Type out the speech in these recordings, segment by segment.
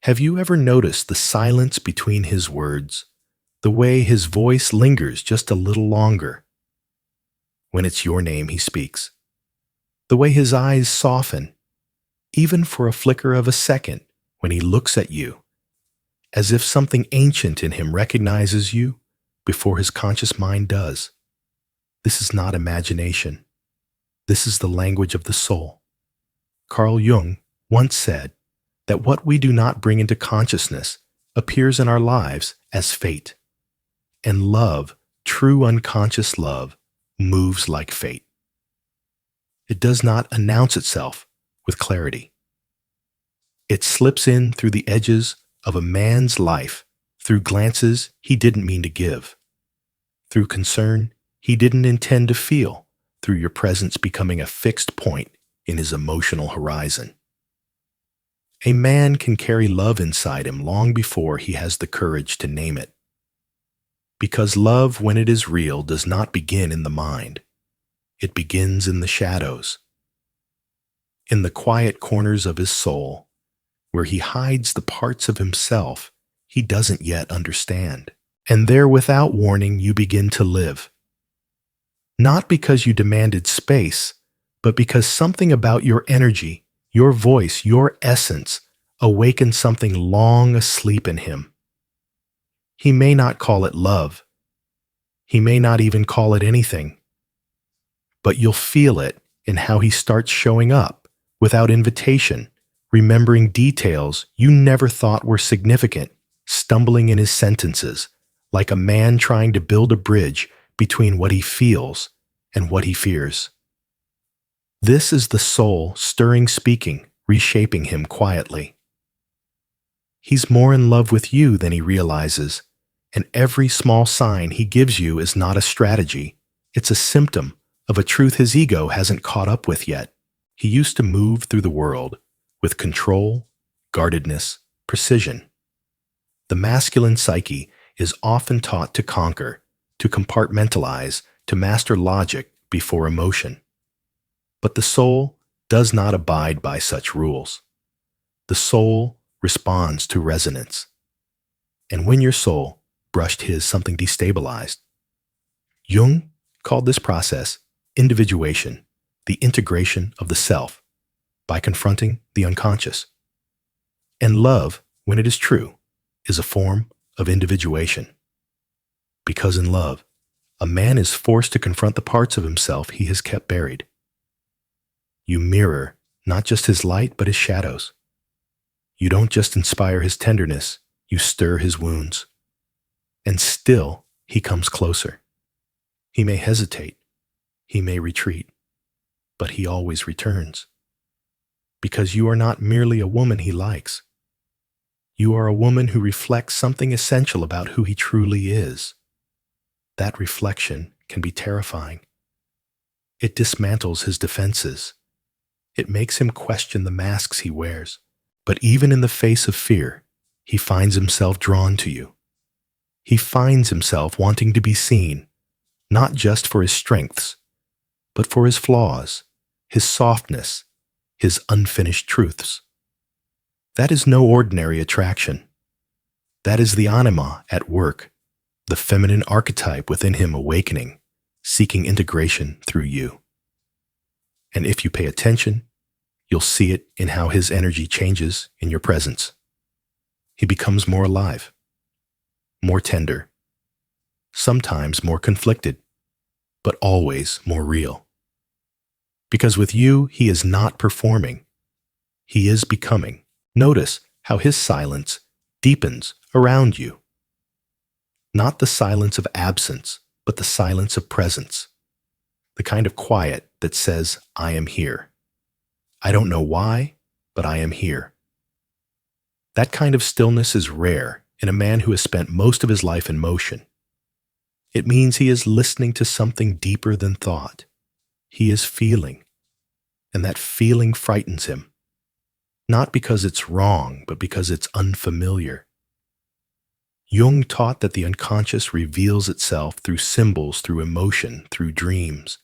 Have you ever noticed the silence between his words, the way his voice lingers just a little longer when it's your name he speaks, the way his eyes soften, even for a flicker of a second when he looks at you, as if something ancient in him recognizes you before his conscious mind does? This is not imagination. This is the language of the soul. Carl Jung once said that what we do not bring into consciousness appears in our lives as fate. And love, true unconscious love, moves like fate. It does not announce itself with clarity. It slips in through the edges of a man's life, through glances he didn't mean to give, through concern he didn't intend to feel, through your presence becoming a fixed point in his emotional horizon. A man can carry love inside him long before he has the courage to name it. Because love, when it is real, does not begin in the mind. It begins in the shadows, in the quiet corners of his soul, where he hides the parts of himself he doesn't yet understand. And there, without warning, you begin to live. Not because you demanded space, but because something about your energy, your voice, your essence, awakened something long asleep in him. He may not call it love. He may not even call it anything. But you'll feel it in how he starts showing up, without invitation, remembering details you never thought were significant, stumbling in his sentences, like a man trying to build a bridge between what he feels and what he fears. This is the soul stirring, speaking, reshaping him quietly. He's more in love with you than he realizes, and every small sign he gives you is not a strategy. It's a symptom of a truth his ego hasn't caught up with yet. He used to move through the world with control, guardedness, precision. The masculine psyche is often taught to conquer, to compartmentalize, to master logic before emotion. But the soul does not abide by such rules. The soul responds to resonance. And when your soul brushed his, something destabilized. Jung called this process individuation, the integration of the self, by confronting the unconscious. And love, when it is true, is a form of individuation. Because in love, a man is forced to confront the parts of himself he has kept buried. You mirror not just his light, but his shadows. You don't just inspire his tenderness, you stir his wounds. And still, he comes closer. He may hesitate, he may retreat, but he always returns. Because you are not merely a woman he likes. You are a woman who reflects something essential about who he truly is. That reflection can be terrifying. It dismantles his defenses. It makes him question the masks he wears. But even in the face of fear, he finds himself drawn to you. He finds himself wanting to be seen, not just for his strengths, but for his flaws, his softness, his unfinished truths. That is no ordinary attraction. That is the anima at work, the feminine archetype within him awakening, seeking integration through you. And if you pay attention, you'll see it in how his energy changes in your presence. He becomes more alive, more tender, sometimes more conflicted, but always more real. Because with you, he is not performing. He is becoming. Notice how his silence deepens around you. Not the silence of absence, but the silence of presence. The kind of quiet that says, I am here. I don't know why, but I am here. That kind of stillness is rare in a man who has spent most of his life in motion. It means he is listening to something deeper than thought. He is feeling, and that feeling frightens him. Not because it's wrong, but because it's unfamiliar. Jung taught that the unconscious reveals itself through symbols, through emotion, through dreams.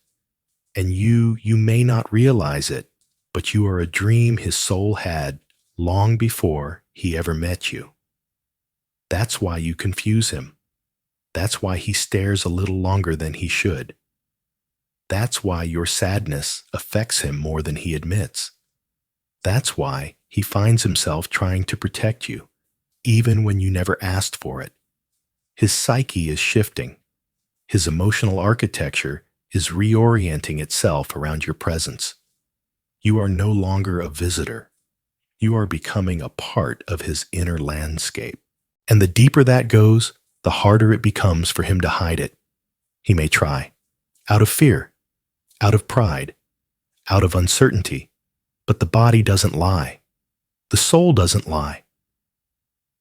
And you may not realize it, but you are a dream his soul had long before he ever met you. That's why you confuse him. That's why he stares a little longer than he should. That's why your sadness affects him more than he admits. That's why he finds himself trying to protect you, even when you never asked for it. His psyche is shifting. His emotional architecture is reorienting itself around your presence. You are no longer a visitor. You are becoming a part of his inner landscape. And the deeper that goes, the harder it becomes for him to hide it. He may try, out of fear, out of pride, out of uncertainty, but the body doesn't lie. The soul doesn't lie.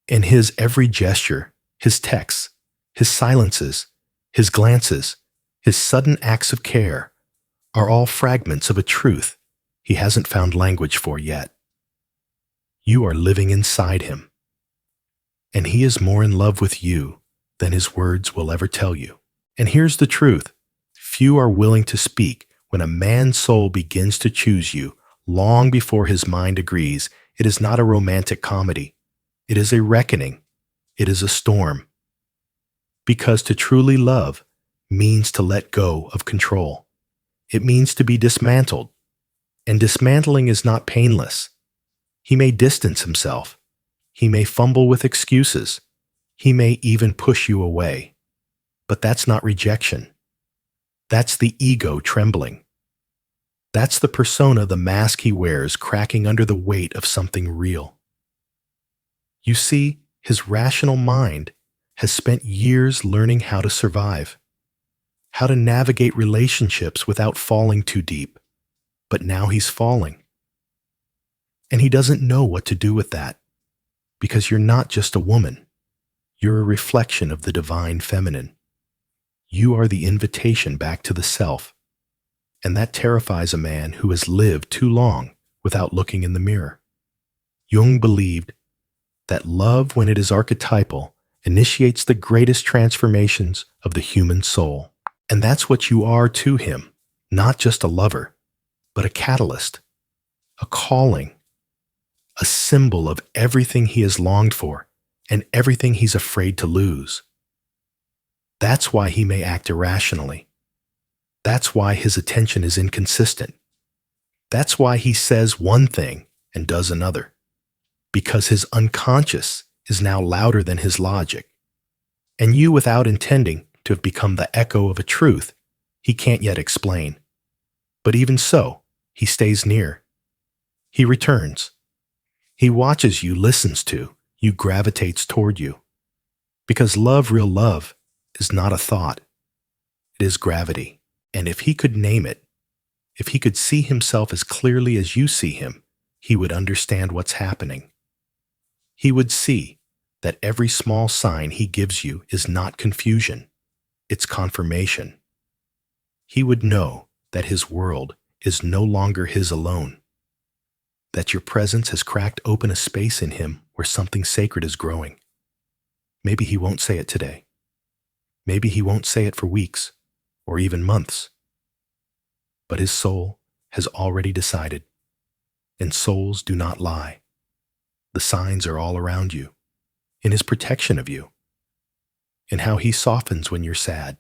And his every gesture, his texts, his silences, his glances, his sudden acts of care are all fragments of a truth he hasn't found language for yet. You are living inside him, and he is more in love with you than his words will ever tell you. And here's the truth. Few are willing to speak when a man's soul begins to choose you long before his mind agrees. It is not a romantic comedy. It is a reckoning. It is a storm. Because to truly love means to let go of control. It means to be dismantled. And dismantling is not painless. He may distance himself. He may fumble with excuses. He may even push you away. But that's not rejection. That's the ego trembling. That's the persona, the mask he wears, cracking under the weight of something real. You see, his rational mind has spent years learning how to survive, how to navigate relationships without falling too deep. But now he's falling. And he doesn't know what to do with that, because you're not just a woman. You're a reflection of the divine feminine. You are the invitation back to the self, and that terrifies a man who has lived too long without looking in the mirror. Jung believed that love, when it is archetypal, initiates the greatest transformations of the human soul. And that's what you are to him, not just a lover, but a catalyst, a calling, a symbol of everything he has longed for and everything he's afraid to lose. That's why he may act irrationally. That's why his attention is inconsistent. That's why he says one thing and does another. Because his unconscious is now louder than his logic. And you, without intending to have become the echo of a truth he can't yet explain. But even so, he stays near. He returns. He watches you, listens to you, gravitates toward you. Because love, real love, is not a thought. It is gravity. And if he could name it, if he could see himself as clearly as you see him, he would understand what's happening. He would see that every small sign he gives you is not confusion, it's confirmation. He would know that his world is no longer his alone, that your presence has cracked open a space in him where something sacred is growing. Maybe he won't say it today. Maybe he won't say it for weeks or even months. But his soul has already decided, and souls do not lie. The signs are all around you, in his protection of you, in how he softens when you're sad,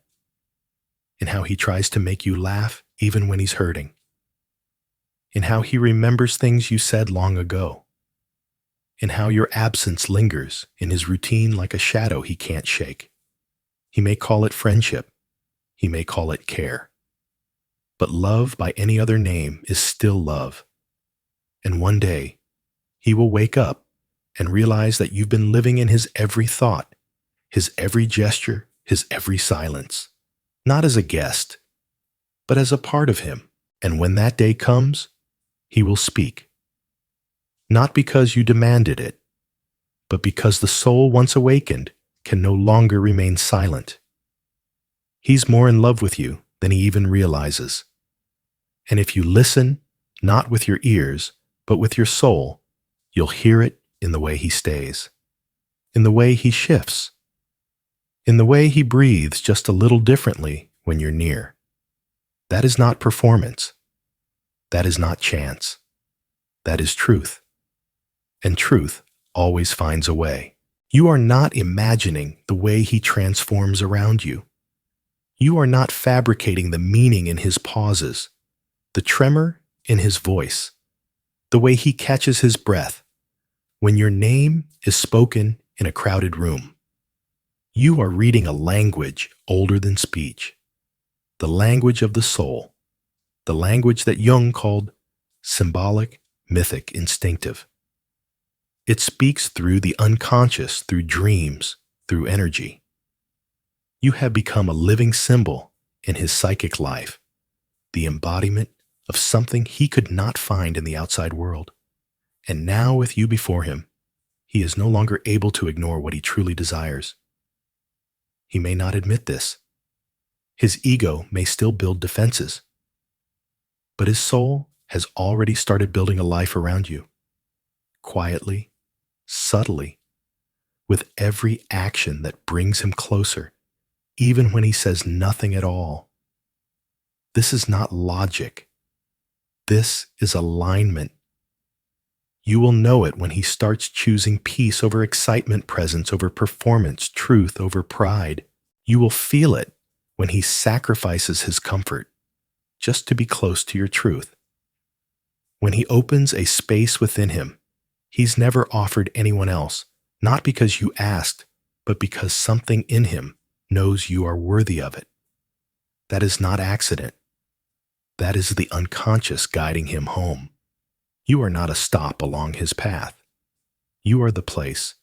in how he tries to make you laugh even when he's hurting, in how he remembers things you said long ago, in how your absence lingers in his routine like a shadow he can't shake. He may call it friendship, he may call it care, but love by any other name is still love. And one day, he will wake up and realize that you've been living in his every thought, his every gesture, his every silence, not as a guest, but as a part of him. And when that day comes, he will speak. Not because you demanded it, but because the soul once awakened can no longer remain silent. He's more in love with you than he even realizes. And if you listen, not with your ears, but with your soul, you'll hear it in the way he stays, in the way he shifts, in the way he breathes just a little differently when you're near. That is not performance. That is not chance. That is truth. And truth always finds a way. You are not imagining the way he transforms around you. You are not fabricating the meaning in his pauses, the tremor in his voice, the way he catches his breath when your name is spoken in a crowded room. You are reading a language older than speech, the language of the soul, the language that Jung called symbolic, mythic, instinctive. It speaks through the unconscious, through dreams, through energy. You have become a living symbol in his psychic life, the embodiment of something he could not find in the outside world. And now, with you before him, he is no longer able to ignore what he truly desires. He may not admit this. His ego may still build defenses. But his soul has already started building a life around you, quietly, subtly, with every action that brings him closer, even when he says nothing at all. This is not logic. This is alignment. You will know it when he starts choosing peace over excitement, presence over performance, truth over pride. You will feel it when he sacrifices his comfort just to be close to your truth. When he opens a space within him, he's never offered anyone else, not because you asked, but because something in him knows you are worthy of it. That is not accident. That is the unconscious guiding him home. You are not a stop along his path. You are the place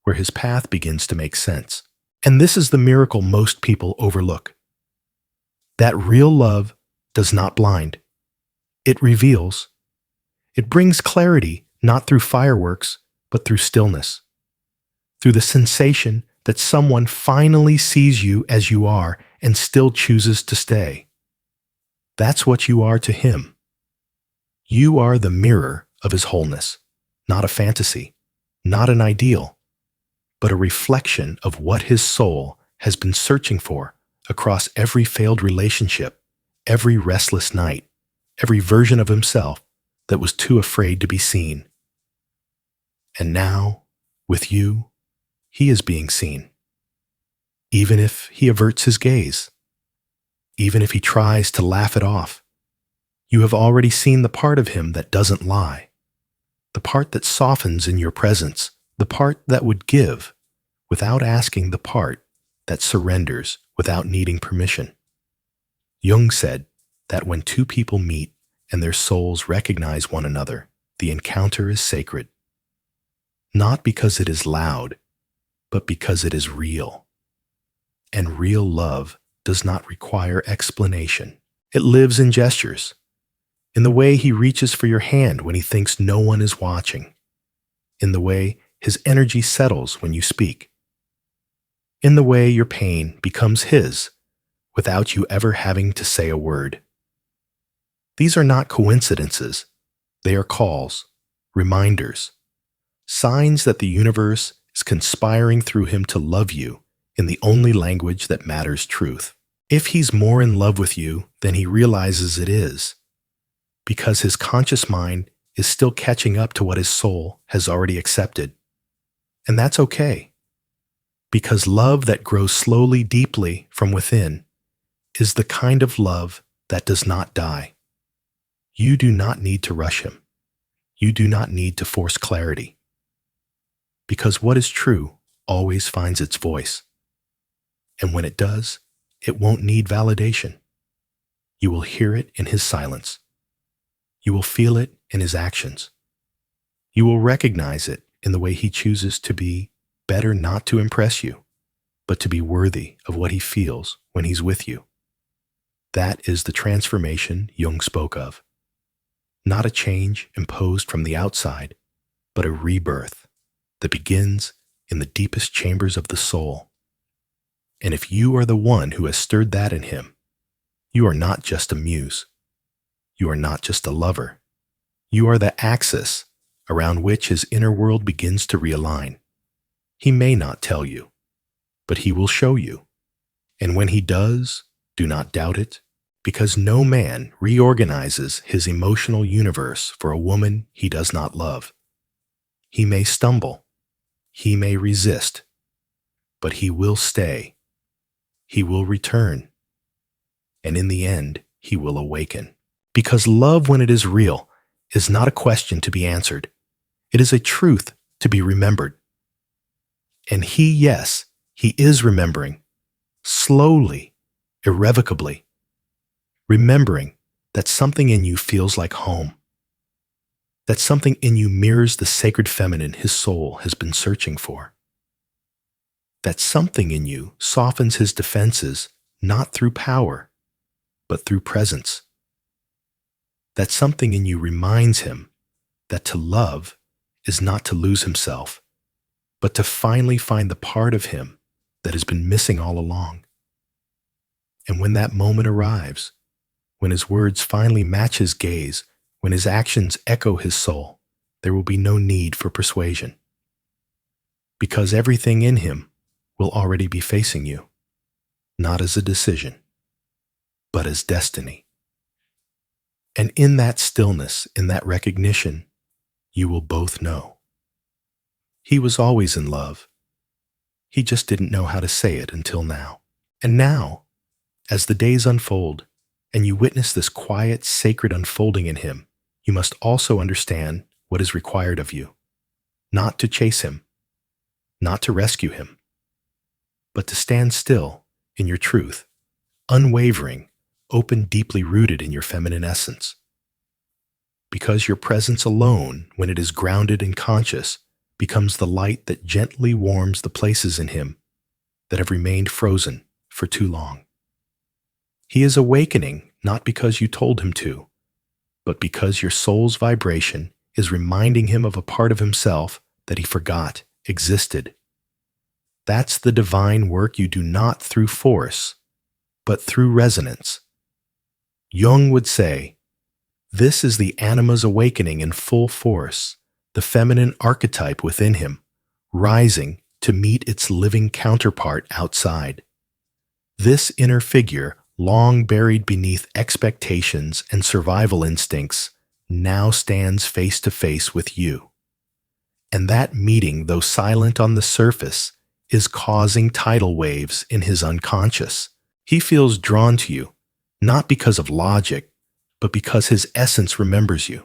where his path begins to make sense. And this is the miracle most people overlook. That real love does not blind. It reveals. It brings clarity, not through fireworks, but through stillness. Through the sensation that someone finally sees you as you are and still chooses to stay. That's what you are to him. You are the mirror of his wholeness, not a fantasy, not an ideal, but a reflection of what his soul has been searching for across every failed relationship, every restless night, every version of himself that was too afraid to be seen. And now, with you, he is being seen. Even if he averts his gaze, even if he tries to laugh it off, you have already seen the part of him that doesn't lie, the part that softens in your presence, the part that would give without asking, the part that surrenders without needing permission. Jung said that when two people meet and their souls recognize one another, the encounter is sacred. Not because it is loud, but because it is real. And real love does not require explanation. It lives in gestures, in the way he reaches for your hand when he thinks no one is watching, in the way his energy settles when you speak, in the way your pain becomes his without you ever having to say a word. These are not coincidences. They are calls, reminders, signs that the universe is conspiring through him to love you in the only language that matters, truth. If he's more in love with you than he realizes it is, because his conscious mind is still catching up to what his soul has already accepted. And that's okay, because love that grows slowly, deeply from within is the kind of love that does not die. You do not need to rush him. You do not need to force clarity, because what is true always finds its voice. And when it does, it won't need validation. You will hear it in his silence. You will feel it in his actions. You will recognize it in the way he chooses to be better, not to impress you, but to be worthy of what he feels when he's with you. That is the transformation Jung spoke of. Not a change imposed from the outside, but a rebirth that begins in the deepest chambers of the soul. And if you are the one who has stirred that in him, you are not just a muse. You are not just a lover. You are the axis around which his inner world begins to realign. He may not tell you, but he will show you. And when he does, do not doubt it, because no man reorganizes his emotional universe for a woman he does not love. He may stumble, He may resist, but he will stay. He will return. And in the end, he will awaken. Because love, when it is real, is not a question to be answered. It is a truth to be remembered. And he, yes, he is remembering, slowly, irrevocably, remembering that something in you feels like home, that something in you mirrors the sacred feminine his soul has been searching for, that something in you softens his defenses not through power, but through presence, that something in you reminds him that to love is not to lose himself, but to finally find the part of him that has been missing all along. And when that moment arrives, when his words finally match his gaze, when his actions echo his soul, there will be no need for persuasion. Because everything in him will already be facing you, not as a decision, but as destiny. And in that stillness, in that recognition, you will both know. He was always in love. He just didn't know how to say it until now. And now, as the days unfold, and you witness this quiet, sacred unfolding in him, you must also understand what is required of you. Not to chase him, not to rescue him, but to stand still in your truth, unwavering, open, deeply rooted in your feminine essence. Because your presence alone, when it is grounded and conscious, becomes the light that gently warms the places in him that have remained frozen for too long. He is awakening not because you told him to, but because your soul's vibration is reminding him of a part of himself that he forgot existed. That's the divine work you do not through force, but through resonance. Jung would say, this is the anima's awakening in full force, the feminine archetype within him, rising to meet its living counterpart outside. This inner figure, long buried beneath expectations and survival instincts, now stands face to face with you. And that meeting, though silent on the surface, is causing tidal waves in his unconscious. He feels drawn to you, not because of logic, but because his essence remembers you.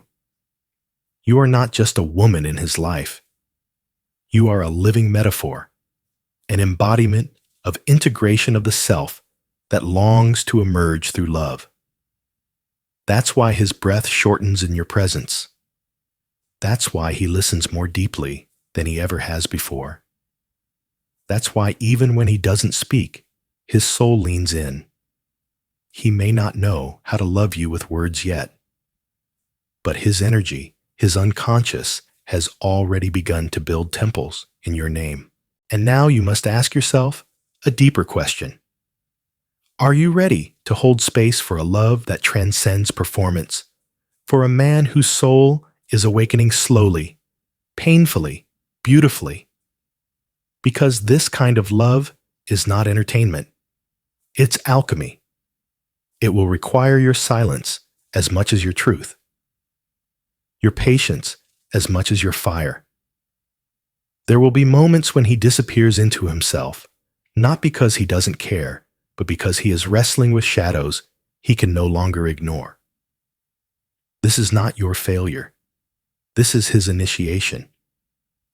You are not just a woman in his life. You are a living metaphor, an embodiment of integration of the self that longs to emerge through love. That's why his breath shortens in your presence. That's why he listens more deeply than he ever has before. That's why even when he doesn't speak, his soul leans in. He may not know how to love you with words yet, but his energy, his unconscious, has already begun to build temples in your name. And now you must ask yourself a deeper question. Are you ready to hold space for a love that transcends performance, for a man whose soul is awakening slowly, painfully, beautifully? Because this kind of love is not entertainment. It's alchemy. It will require your silence as much as your truth, your patience as much as your fire. There will be moments when he disappears into himself, not because he doesn't care, but because he is wrestling with shadows he can no longer ignore. This is not your failure. This is his initiation.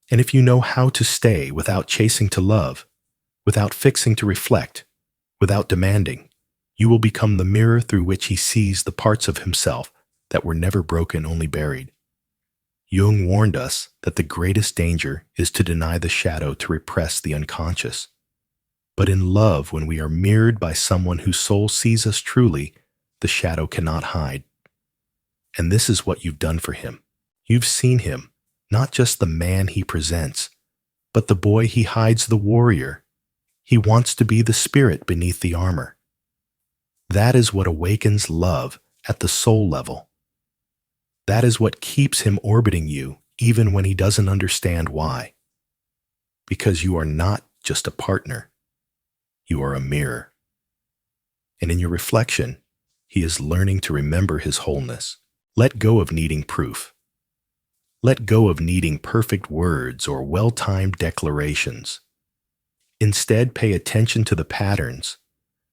And if you know how to stay without chasing to love, without fixing to reflect, without demanding, you will become the mirror through which he sees the parts of himself that were never broken, only buried. Jung warned us that the greatest danger is to deny the shadow, to repress the unconscious. But in love, when we are mirrored by someone whose soul sees us truly, the shadow cannot hide. And this is what you've done for him. You've seen him, not just the man he presents, but the boy he hides, the warrior. He wants to be the spirit beneath the armor. That is what awakens love at the soul level. That is what keeps him orbiting you even when he doesn't understand why. Because you are not just a partner. You are a mirror. And in your reflection, he is learning to remember his wholeness. Let go of needing proof. Let go of needing perfect words or well-timed declarations. Instead, pay attention to the patterns.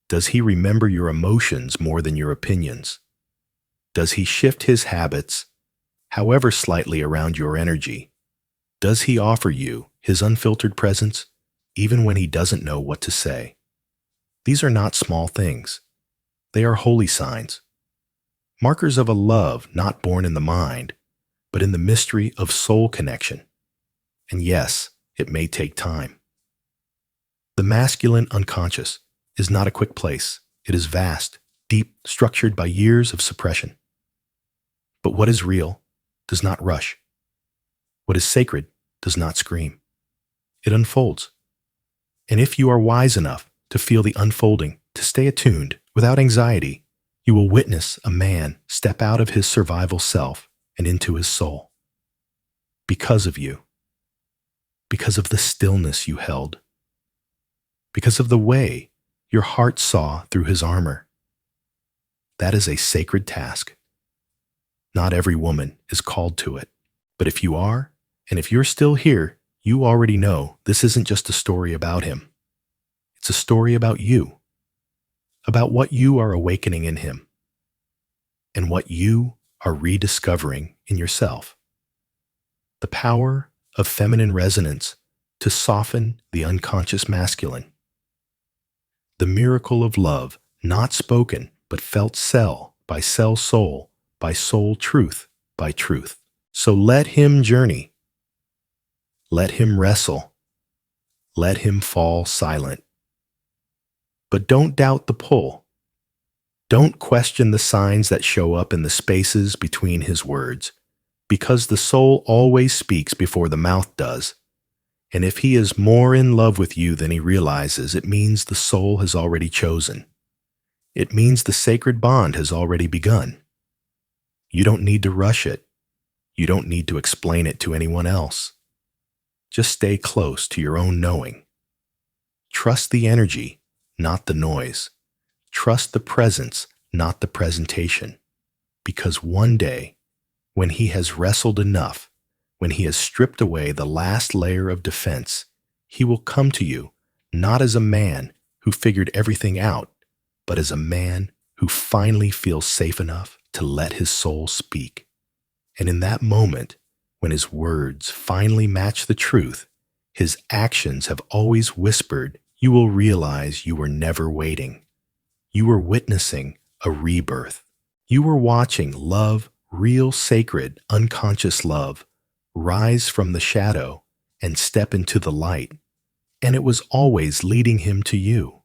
Does he remember your emotions more than your opinions? Does he shift his habits, however slightly, around your energy? Does he offer you his unfiltered presence, even when he doesn't know what to say? These are not small things. They are holy signs, markers of a love not born in the mind, but in the mystery of soul connection. And yes, it may take time. The masculine unconscious is not a quick place. It is vast, deep, structured by years of suppression. But what is real does not rush. What is sacred does not scream. It unfolds. And if you are wise enough to feel the unfolding, to stay attuned without anxiety, you will witness a man step out of his survival self and into his soul. Because of you. Because of the stillness you held. Because of the way your heart saw through his armor. That is a sacred task. Not every woman is called to it. But if you are, and if you're still here, you already know this isn't just a story about him. It's a story about you. About what you are awakening in him. And what you are rediscovering in yourself. The power of feminine resonance to soften the unconscious masculine. The miracle of love, not spoken, but felt cell by cell soul, by soul truth by truth. So let him journey. Let him wrestle. Let him fall silent. But don't doubt the pull. Don't question the signs that show up in the spaces between his words, because the soul always speaks before the mouth does. And if he is more in love with you than he realizes, it means the soul has already chosen. It means the sacred bond has already begun. You don't need to rush it. You don't need to explain it to anyone else. Just stay close to your own knowing. Trust the energy, not the noise. Trust the presence, not the presentation. Because one day, when he has wrestled enough, when he has stripped away the last layer of defense, he will come to you, not as a man who figured everything out, but as a man who finally feels safe enough to let his soul speak. And in that moment, when his words finally match the truth, his actions have always whispered, you will realize you were never waiting. You were witnessing a rebirth. You were watching love, real, sacred, unconscious love, rise from the shadow and step into the light, and it was always leading him to you.